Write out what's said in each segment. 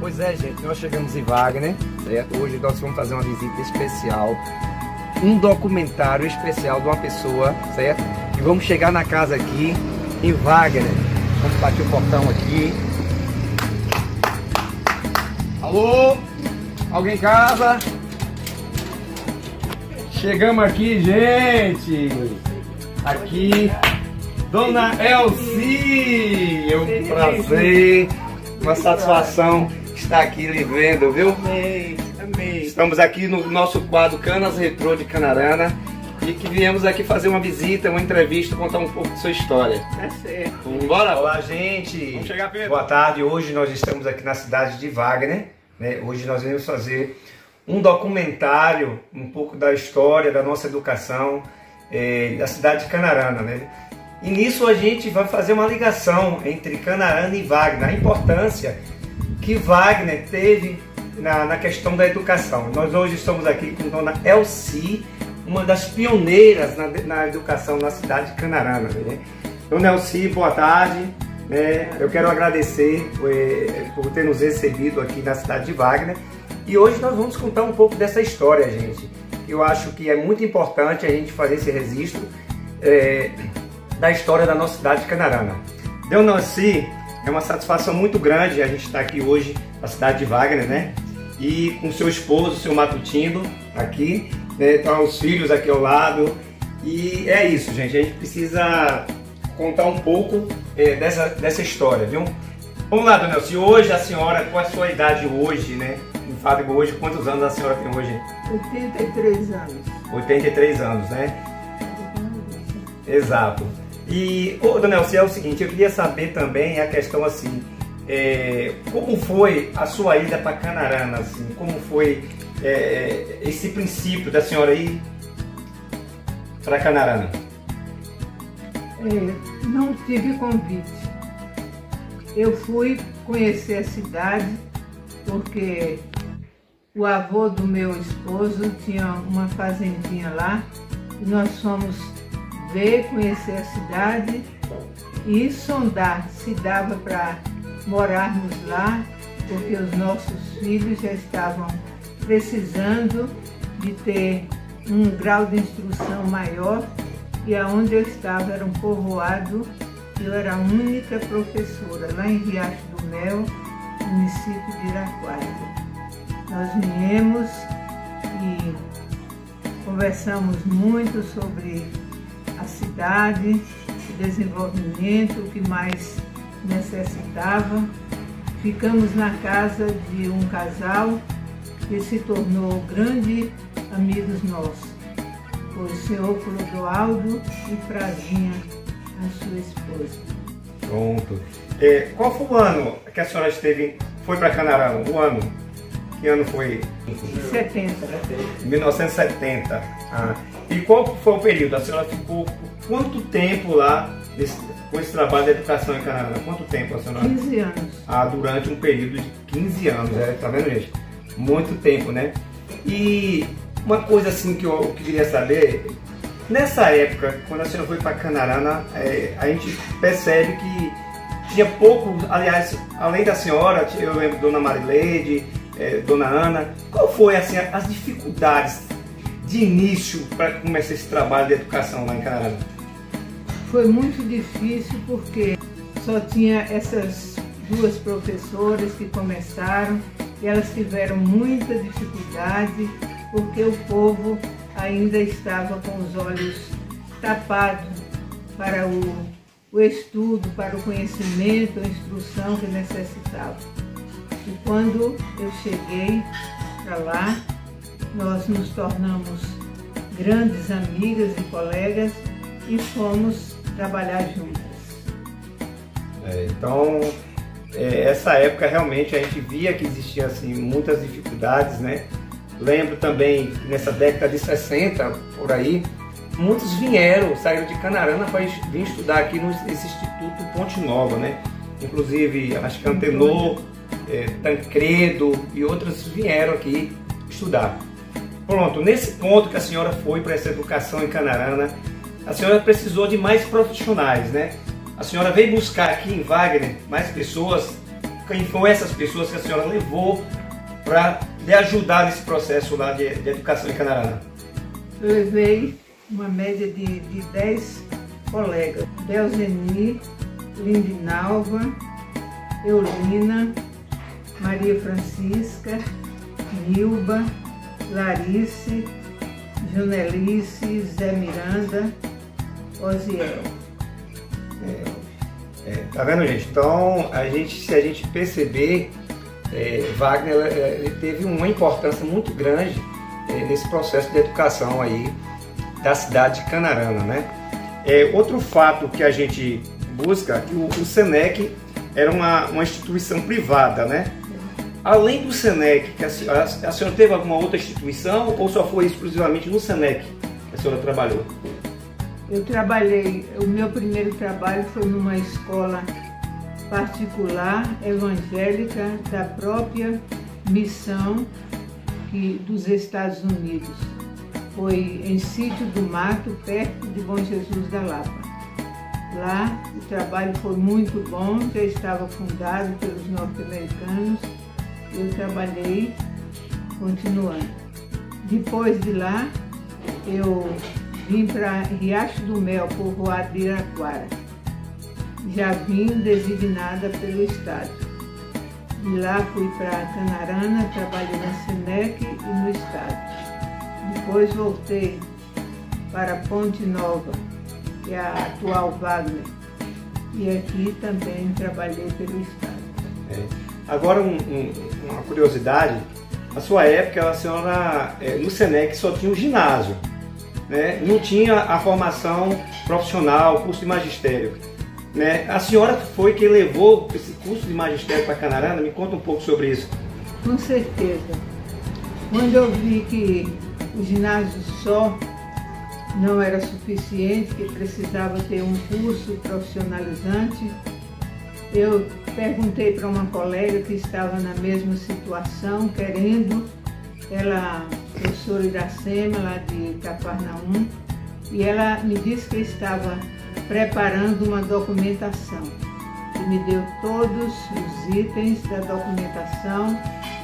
Pois é, gente, nós chegamos em Wagner, certo? Hoje nós vamos fazer uma visita especial, um documentário especial de uma pessoa, certo? E vamos chegar na casa aqui em Wagner. Vamos bater o portão aqui. Alô? Alguém em casa? Chegamos aqui, gente! Aqui, Dona Elci! É um prazer, uma satisfação estar aqui lhe vendo, viu? Amém, amém. Estamos aqui no nosso quadro Canas Retrô de Canarana e que viemos aqui fazer uma visita, uma entrevista, contar um pouco de sua história. Tá certo. Vamos embora? Olá, gente! Vamos chegar, Pedro. Boa tarde, hoje nós estamos aqui na cidade de Wagner, né? Hoje nós vamos fazer um documentário, um pouco da história da nossa educação da cidade de Canarana, né? E nisso a gente vai fazer uma ligação entre Canarana e Wagner, a importância que Wagner teve na questão da educação. Nós hoje estamos aqui com Dona Elci, uma das pioneiras na educação na cidade de Canarana, né? Dona Elci, boa tarde. Eu quero agradecer por ter nos recebido aqui na cidade de Wagner. E hoje nós vamos contar um pouco dessa história, gente. Eu acho que é muito importante a gente fazer esse registro da história da nossa cidade de Canarana. Dona Elci, é uma satisfação muito grande a gente estar aqui hoje na cidade de Wagner, né? E com seu esposo, seu Matutino, aqui, né? Então, os filhos aqui ao lado. E é isso, gente. A gente precisa contar um pouco dessa história, viu? Vamos lá, Dona Elci. Hoje a senhora, qual é a sua idade hoje, né? Em Fábrica hoje, quantos anos a senhora tem hoje? 83 anos. 83 anos, né? Exato. E, Dona Elci, é o seguinte, eu queria saber também a questão assim, como foi a sua ida para Canarana, assim, como foi esse princípio da senhora ir para Canarana? Não tive convite. Eu fui conhecer a cidade porque o avô do meu esposo tinha uma fazendinha lá e nós fomos conhecer a cidade e sondar se dava para morarmos lá, porque os nossos filhos já estavam precisando de ter um grau de instrução maior e aonde eu estava era um povoado e eu era a única professora lá em Riacho do Mel, município de Iraquara. Nós viemos e conversamos muito sobre a cidade, o desenvolvimento, o que mais necessitava. Ficamos na casa de um casal que se tornou grande amigos nossos, o senhor Clodoaldo e Frazinha, a sua esposa. Pronto. Qual foi o ano que a senhora foi para Canarana? O ano? Que ano foi? 70. 1970. E qual foi o período? A senhora ficou quanto tempo lá com esse trabalho de educação em Canarana? Quanto tempo a senhora? 15 anos. Durante um período de 15 anos, tá vendo, gente? Muito tempo, né? E uma coisa assim que eu queria saber, nessa época, quando a senhora foi para Canarana, a gente percebe que tinha pouco, aliás, além da senhora, eu lembro Dona Marileide, Dona Ana, qual foi assim, as dificuldades de início para começar esse trabalho de educação lá em Canarana? Foi muito difícil porque só tinha essas duas professoras que começaram e elas tiveram muita dificuldade porque o povo ainda estava com os olhos tapados para o estudo, para o conhecimento, a instrução que necessitava. E quando eu cheguei para lá, nós nos tornamos grandes amigas e colegas e fomos trabalhar juntas. Então, essa época realmente a gente via que existia assim, muitas dificuldades, né? Lembro também que nessa década de 60, por aí, muitos saíram de Canarana para vir estudar aqui nesse Instituto Ponte Nova, né? Inclusive, acho que Antenor, Tancredo e outros vieram aqui estudar. Pronto, nesse ponto que a senhora foi para essa educação em Canarana, a senhora precisou de mais profissionais, né? A senhora veio buscar aqui em Wagner mais pessoas quem foram essas pessoas que a senhora levou para lhe ajudar nesse processo lá de educação em Canarana? Eu levei uma média de 10 colegas. Delzeni, Lindinalva, Eulina, Maria Francisca, Nilba, Larice, Junelice, Zé Miranda, Osiel. Tá vendo, gente? Então, se a gente perceber, Wagner ele teve uma importância muito grande nesse processo de educação aí da cidade de Canarana, né? Outro fato que a gente busca, que o SENEC era uma instituição privada, né? Além do SENEC, a senhora teve alguma outra instituição ou só foi exclusivamente no SENEC que a senhora trabalhou? Eu trabalhei, o meu primeiro trabalho foi numa escola particular, evangélica, da própria missão dos Estados Unidos. Foi em Sítio do Mato, perto de Bom Jesus da Lapa. Lá o trabalho foi muito bom, já estava fundado pelos norte-americanos. Eu trabalhei continuando. Depois de lá, eu vim para Riacho do Mel, povoado de Iraquara. Já vim designada pelo Estado. De lá fui para Canarana, trabalhei na SENEC e no Estado. Depois voltei para Ponte Nova, que é a atual Wagner. E aqui também trabalhei pelo Estado. Agora, uma curiosidade, na sua época, a senhora, no SENEC só tinha o ginásio, né? Não tinha a formação profissional, curso de magistério, né? A senhora foi quem levou esse curso de magistério para Canarana? Me conta um pouco sobre isso. Com certeza. Quando eu vi que o ginásio só não era suficiente, que precisava ter um curso profissionalizante, eu perguntei para uma colega que estava na mesma situação, querendo, ela, professora Iracema, lá de Cafarnaum, e ela me disse que estava preparando uma documentação. E me deu todos os itens da documentação,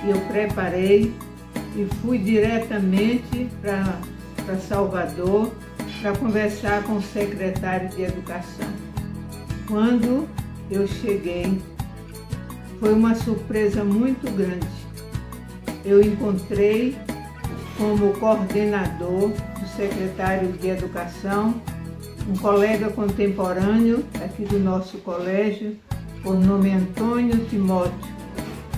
e eu preparei e fui diretamente para Salvador para conversar com o secretário de Educação. Quando eu cheguei, foi uma surpresa muito grande. Eu encontrei como coordenador do secretário de Educação um colega contemporâneo aqui do nosso colégio, por nome Antônio Timóteo.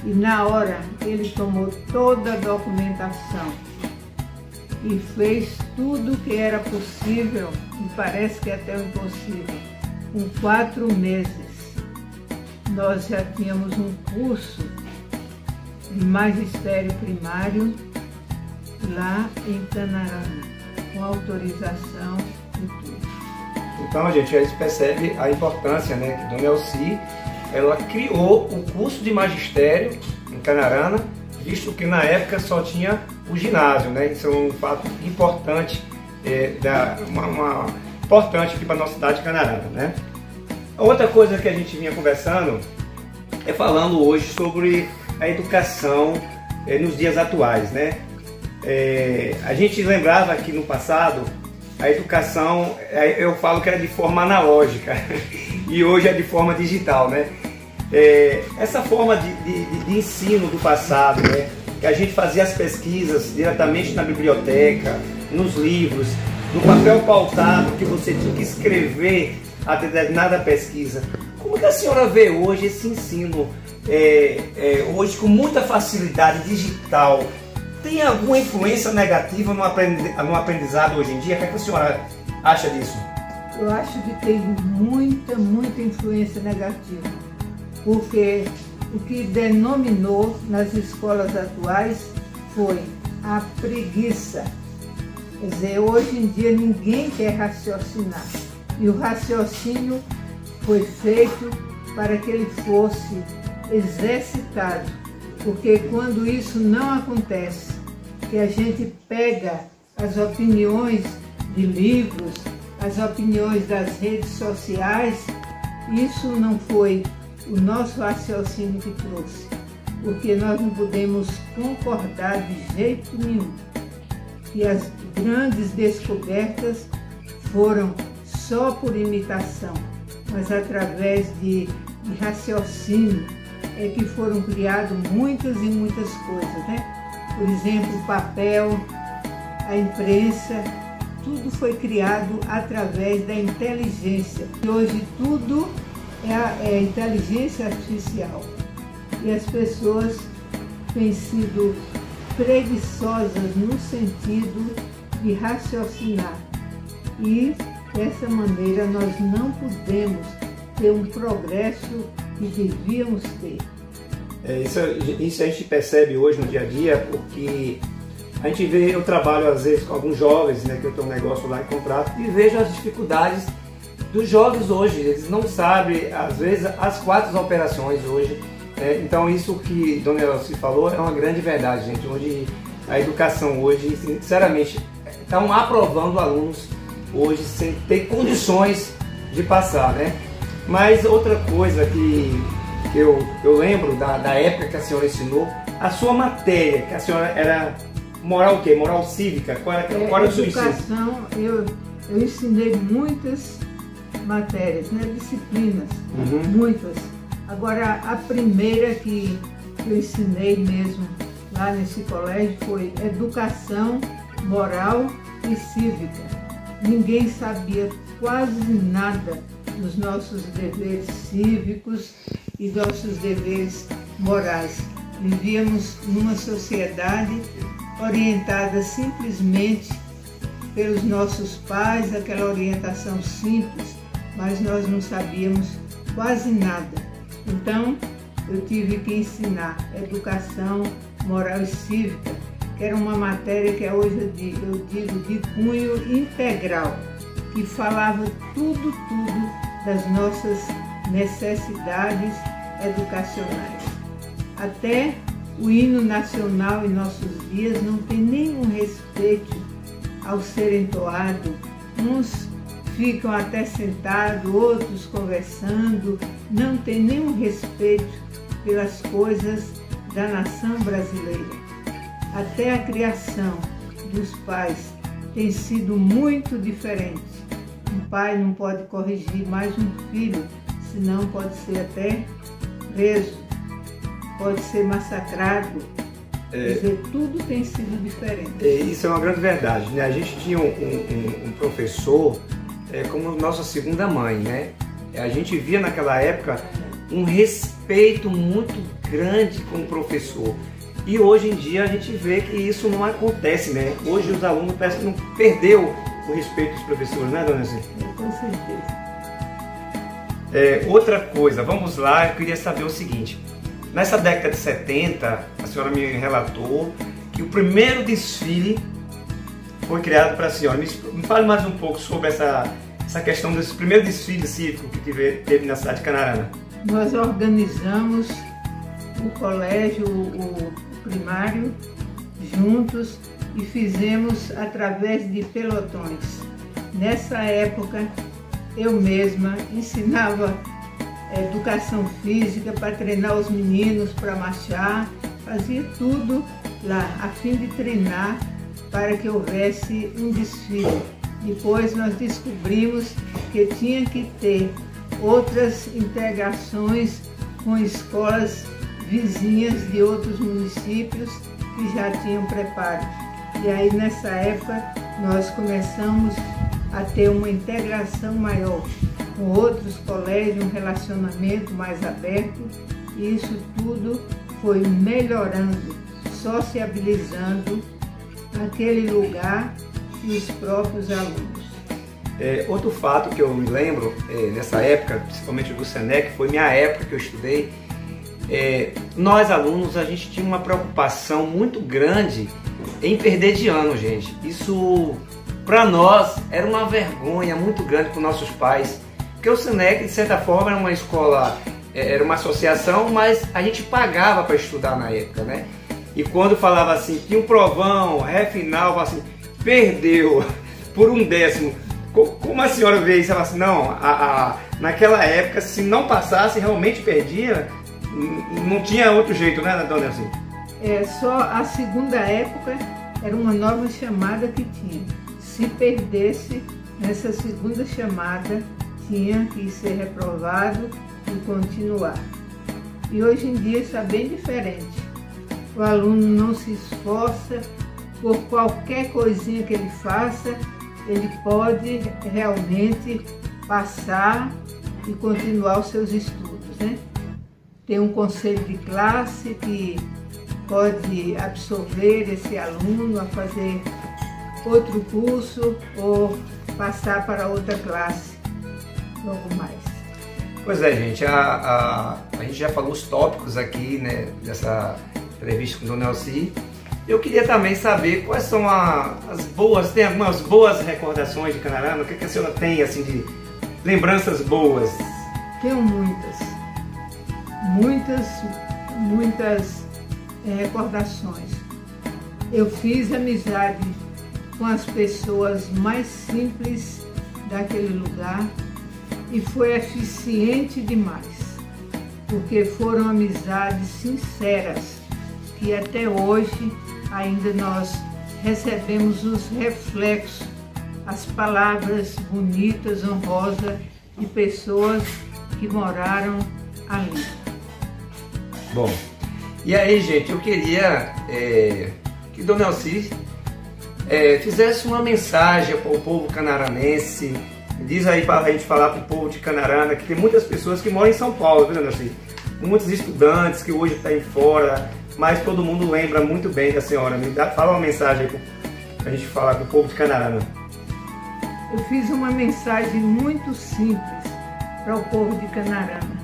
E na hora ele tomou toda a documentação e fez tudo o que era possível, e parece que até o impossível. Com 4 meses, nós já tínhamos um curso de magistério primário lá em Canarana, com autorização e tudo. Então, gente, a gente percebe a importância, né, que Dona Elci, ela criou o curso de magistério em Canarana, visto que na época só tinha o ginásio, né? Isso é um fato importante, importante aqui para a nossa cidade de Canarana, né? Outra coisa que a gente vinha conversando é falando hoje sobre a educação nos dias atuais, né? A gente lembrava que no passado a educação, eu falo que era de forma analógica e hoje é de forma digital, né? Essa forma de ensino do passado, né? Que a gente fazia as pesquisas diretamente na biblioteca, nos livros, no papel pautado que você tinha que escrever a determinada pesquisa. Como que a senhora vê hoje esse ensino, hoje com muita facilidade digital? Tem alguma influência negativa no aprendizado hoje em dia? O que a senhora acha disso? Eu acho que tem muita influência negativa, porque o que denominou nas escolas atuais foi a preguiça. Quer dizer, hoje em dia ninguém quer raciocinar, e o raciocínio foi feito para que ele fosse exercitado, porque quando isso não acontece, que a gente pega as opiniões de livros, as opiniões das redes sociais, isso não foi o nosso raciocínio que trouxe, porque nós não podemos concordar de jeito nenhum que as grandes descobertas foram só por imitação, mas através de raciocínio é que foram criadas muitas e muitas coisas, né? Por exemplo, o papel, a imprensa, tudo foi criado através da inteligência. E hoje tudo é inteligência artificial. E as pessoas têm sido preguiçosas no sentido de raciocinar. E dessa maneira nós não podemos ter um progresso que devíamos ter. Isso a gente percebe hoje no dia a dia, porque a gente vê, eu trabalho às vezes com alguns jovens, né, que eu tenho um negócio lá em contrato, e vejo as dificuldades dos jovens hoje. Eles não sabem, às vezes, as 4 operações hoje. Então isso que Dona Elci falou é uma grande verdade, gente. Hoje a educação hoje, sinceramente, estão aprovando alunos hoje sem ter condições de passar, né? Mas outra coisa que eu lembro da época que a senhora ensinou, a sua matéria, que a senhora era moral o quê? Moral cívica? Qual era o seu ensino? Educação, eu ensinei muitas matérias, né? Disciplinas, muitas. Agora, a primeira que eu ensinei mesmo lá nesse colégio foi Educação Moral e Cívica. Ninguém sabia quase nada dos nossos deveres cívicos e nossos deveres morais. Vivíamos numa sociedade orientada simplesmente pelos nossos pais, aquela orientação simples, mas nós não sabíamos quase nada. Então, eu tive que ensinar Educação Moral e Cívica, que era uma matéria que hoje eu digo de cunho integral, que falava tudo das nossas necessidades educacionais. Até o hino nacional em nossos dias não tem nenhum respeito ao ser entoado. Uns ficam até sentados, outros conversando, não tem nenhum respeito pelas coisas da nação brasileira. Até a criação dos pais tem sido muito diferente. Um pai não pode corrigir mais um filho, senão pode ser até preso, pode ser massacrado. Quer dizer, tudo tem sido diferente. Isso é uma grande verdade, né? A gente tinha um professor como nossa segunda mãe, né? A gente via naquela época um respeito muito grande com o professor. E hoje em dia a gente vê que isso não acontece, né? Hoje os alunos parecem que não perdeu o respeito dos professores, né, Dona Elci? Com certeza. Outra coisa, vamos lá, eu queria saber o seguinte. Nessa década de 70, a senhora me relatou que o primeiro desfile foi criado para a senhora. Me fale mais um pouco sobre essa questão desse primeiro desfile cívico que teve na cidade de Canarana. Nós organizamos o colégio, o primário, juntos e fizemos através de pelotões. Nessa época, eu mesma ensinava educação física para treinar os meninos para marchar, fazia tudo lá, a fim de treinar para que houvesse um desfile. Depois nós descobrimos que tinha que ter outras integrações com escolas vizinhas de outros municípios que já tinham preparo. E aí nessa época nós começamos a ter uma integração maior com outros colégios, um relacionamento mais aberto, e isso tudo foi melhorando, sociabilizando aquele lugar e os próprios alunos. Outro fato que eu me lembro nessa época, principalmente do SENEC, foi minha época que eu estudei. Nós alunos, a gente tinha uma preocupação muito grande em perder de ano, gente. Isso para nós era uma vergonha muito grande para os nossos pais, porque o SENEC, de certa forma, era uma escola, era uma associação, mas a gente pagava para estudar na época, né? E quando falava assim, tinha um provão, final, assim, perdeu por 1/10. Como a senhora vê isso? Ela assim, não, naquela época, se não passasse, realmente perdia, não tinha outro jeito, né, dona Elci? Só a segunda época era uma nova chamada que tinha. Se perdesse nessa segunda chamada, tinha que ser reprovado e continuar. E hoje em dia está bem diferente. O aluno não se esforça, por qualquer coisinha que ele faça, ele pode realmente passar e continuar os seus estudos, né? Tem um conselho de classe que pode absorver esse aluno a fazer outro curso ou passar para outra classe logo mais. Pois é, gente, a gente já falou os tópicos aqui, né, dessa entrevista com o Dona Elci. Eu queria também saber quais são as boas, tem algumas boas recordações de Canarana? O que a senhora tem, assim, de lembranças boas? Tenho muitas recordações. Eu fiz amizade com as pessoas mais simples daquele lugar e foi eficiente demais, porque foram amizades sinceras que até hoje ainda nós recebemos os reflexos, as palavras bonitas, honrosas de pessoas que moraram ali. Bom, e aí, gente, eu queria que Dona Elci fizesse uma mensagem para o povo canaranense. Diz aí para a gente falar para o povo de Canarana, que tem muitas pessoas que moram em São Paulo, viu, Dona Elci? Muitos estudantes que hoje estão fora, mas todo mundo lembra muito bem da senhora. Fala uma mensagem aí para a gente falar para o povo de Canarana. Eu fiz uma mensagem muito simples para o povo de Canarana,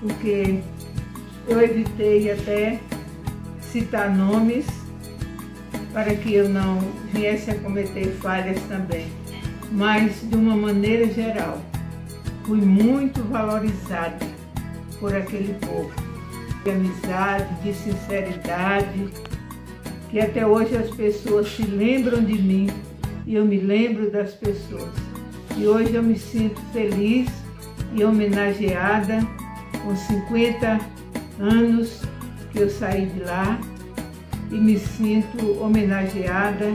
porque eu evitei até citar nomes para que eu não viesse a cometer falhas também. Mas, de uma maneira geral, fui muito valorizada por aquele povo. De amizade, de sinceridade, que até hoje as pessoas se lembram de mim e eu me lembro das pessoas. E hoje eu me sinto feliz e homenageada com 50 anos que eu saí de lá e me sinto homenageada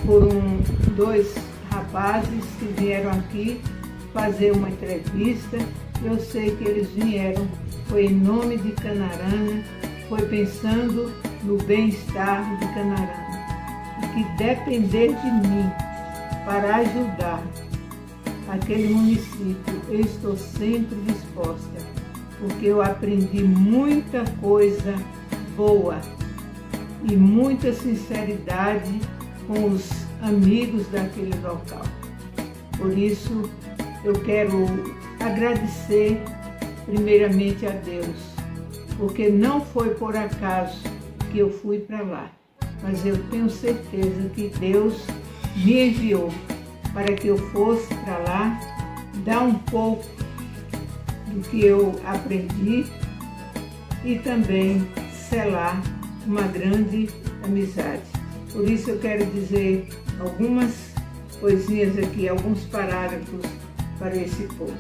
por dois rapazes que vieram aqui fazer uma entrevista. Eu sei que eles vieram, foi em nome de Canarana, foi pensando no bem-estar de Canarana. E que depender de mim para ajudar aquele município, eu estou sempre disposta, porque eu aprendi muita coisa boa e muita sinceridade com os amigos daquele local. Por isso, eu quero agradecer primeiramente a Deus, porque não foi por acaso que eu fui para lá, mas eu tenho certeza que Deus me enviou para que eu fosse para lá, dar um pouco do que eu aprendi e também selar uma grande amizade. Por isso eu quero dizer algumas coisinhas aqui, alguns parágrafos para esse povo.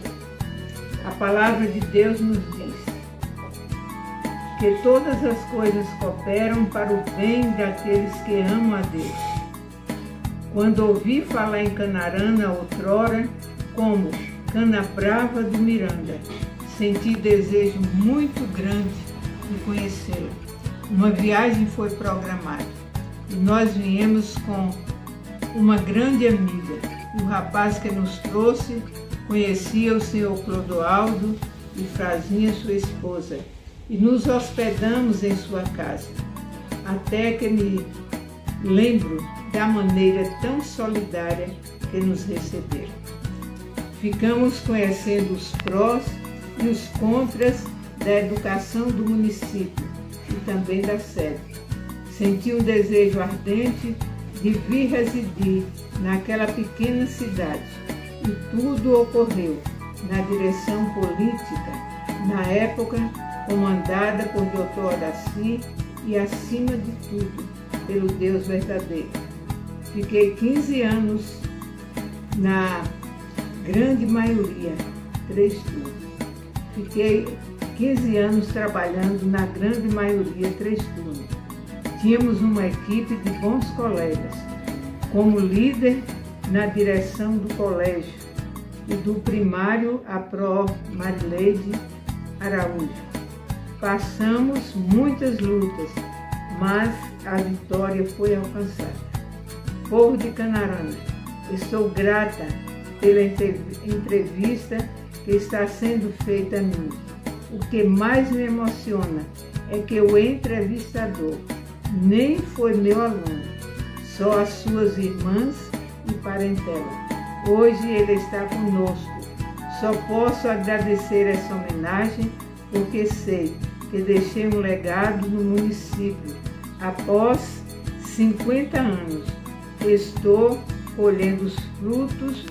A palavra de Deus nos diz que todas as coisas cooperam para o bem daqueles que amam a Deus. Quando ouvi falar em Canarana outrora, como Canabrava do Miranda, senti desejo muito grande de conhecê-la. Uma viagem foi programada e nós viemos com uma grande amiga. E o rapaz que nos trouxe conhecia o senhor Clodoaldo e Frazinha, sua esposa, e nos hospedamos em sua casa, até que me lembro da maneira tão solidária que nos receberam. Ficamos conhecendo os prós e os contras da educação do município e também da sede. Senti um desejo ardente de vir residir naquela pequena cidade e tudo ocorreu na direção política, na época comandada por Dr. Horaci e, acima de tudo, pelo Deus verdadeiro. Fiquei 15 anos na grande maioria, 3 turnos. Fiquei 15 anos trabalhando na grande maioria, 3 turnos. Tínhamos uma equipe de bons colegas, como líder na direção do colégio e do primário a Pro Marileide Araújo. Passamos muitas lutas, mas a vitória foi alcançada. Povo de Canarana, estou grata pela entrevista que está sendo feita a mim. O que mais me emociona é que o entrevistador nem foi meu aluno, só as suas irmãs e parentela. Hoje ele está conosco. Só posso agradecer essa homenagem porque sei que deixei um legado no município. Após 50 anos, estou colhendo os frutos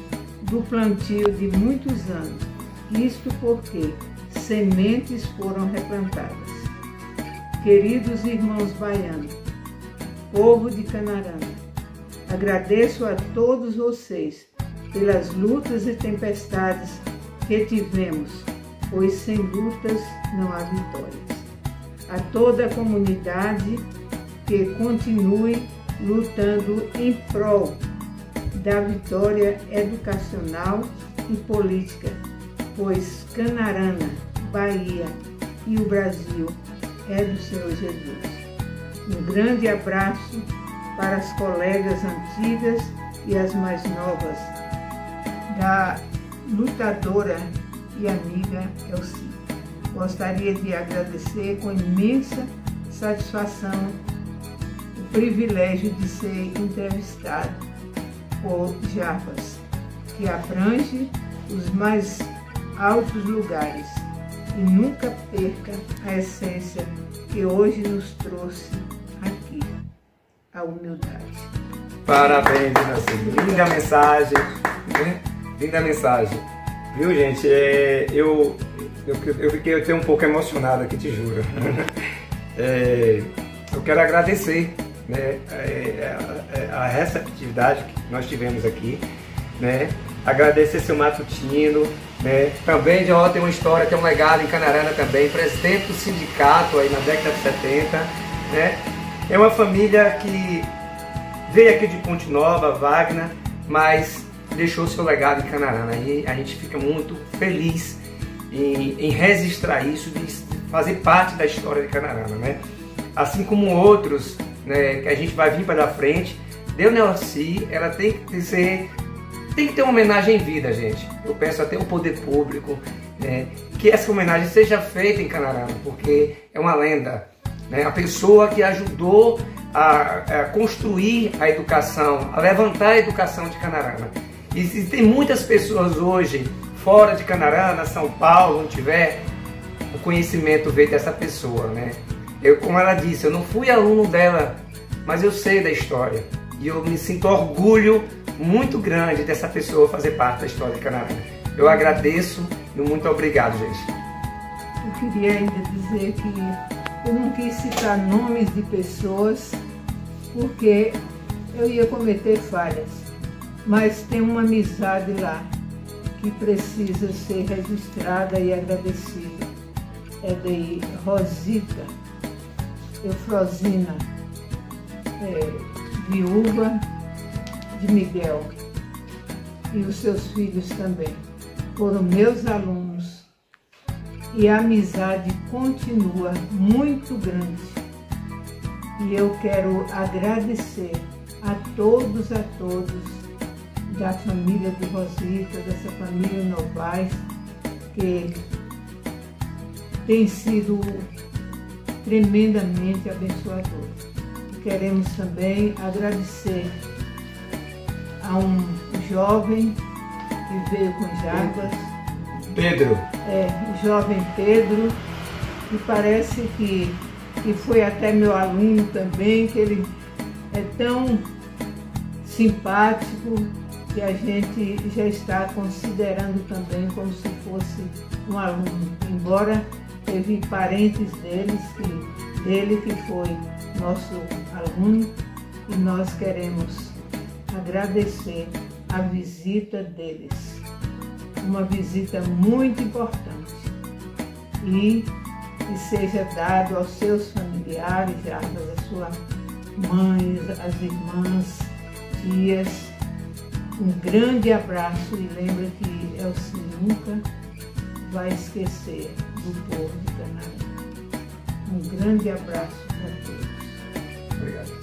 do plantio de muitos anos. Isto porque sementes foram replantadas. Queridos irmãos baianos, povo de Canarana, agradeço a todos vocês pelas lutas e tempestades que tivemos, pois sem lutas não há vitórias. A toda a comunidade que continue lutando em prol da vitória educacional e política, pois Canarana, Bahia e o Brasil é do Senhor Jesus. Um grande abraço para as colegas antigas e as mais novas, da lutadora e amiga Elci. Gostaria de agradecer com imensa satisfação o privilégio de ser entrevistado por Jarbas, que abrange os mais altos lugares e nunca perca a essência que hoje nos trouxe aqui, a humildade. Parabéns, Dina. Linda mensagem, né? Linda mensagem. Viu, gente? Eu fiquei até um pouco emocionado aqui, te juro. Eu quero agradecer, né, a receptividade que nós tivemos aqui, né? Agradecer seu Matutino, né? Também já tem uma história, tem um legado em Canarana também, presidente do sindicato aí na década de 70, né? É uma família que veio aqui de Ponte Nova, Wagner, mas deixou seu legado em Canarana, e a gente fica muito feliz em registrar isso, de fazer parte da história de Canarana, né? Assim como outros, né, que a gente vai vir para frente. Dona Elci, ela tem que ter uma homenagem em vida, gente. Eu peço até o poder público, né, que essa homenagem seja feita em Canarana, porque é uma lenda, né? A pessoa que ajudou a construir a educação, a levantar a educação de Canarana. E tem muitas pessoas hoje, fora de Canarana, São Paulo, onde tiver, o conhecimento veio dessa pessoa, né? Como ela disse, eu não fui aluno dela, mas eu sei da história. E eu me sinto orgulho muito grande dessa pessoa fazer parte da história de Canarana. Eu agradeço e muito obrigado, gente. Eu queria ainda dizer que eu não quis citar nomes de pessoas porque eu ia cometer falhas, mas tem uma amizade lá que precisa ser registrada e agradecida. É de Rosita Eufrosina, viúva de Miguel, e os seus filhos também. Foram meus alunos e a amizade continua muito grande. E eu quero agradecer a todos da família de Rosita, dessa família Novaes, que tem sido tremendamente abençoador. Queremos também agradecer a um jovem que veio com Jarbas. Pedro. O jovem Pedro, que parece que foi até meu aluno também, que ele é tão simpático que a gente já está considerando também como se fosse um aluno, embora teve parentes dele que foi nosso aluno, e nós queremos agradecer a visita deles. uma visita muito importante e que seja dado aos seus familiares, às suas mães, às irmãs, tias, um grande abraço e lembra que Elci nunca vai esquecer do povo de Canarana. Um grande abraço para todos. Obrigado.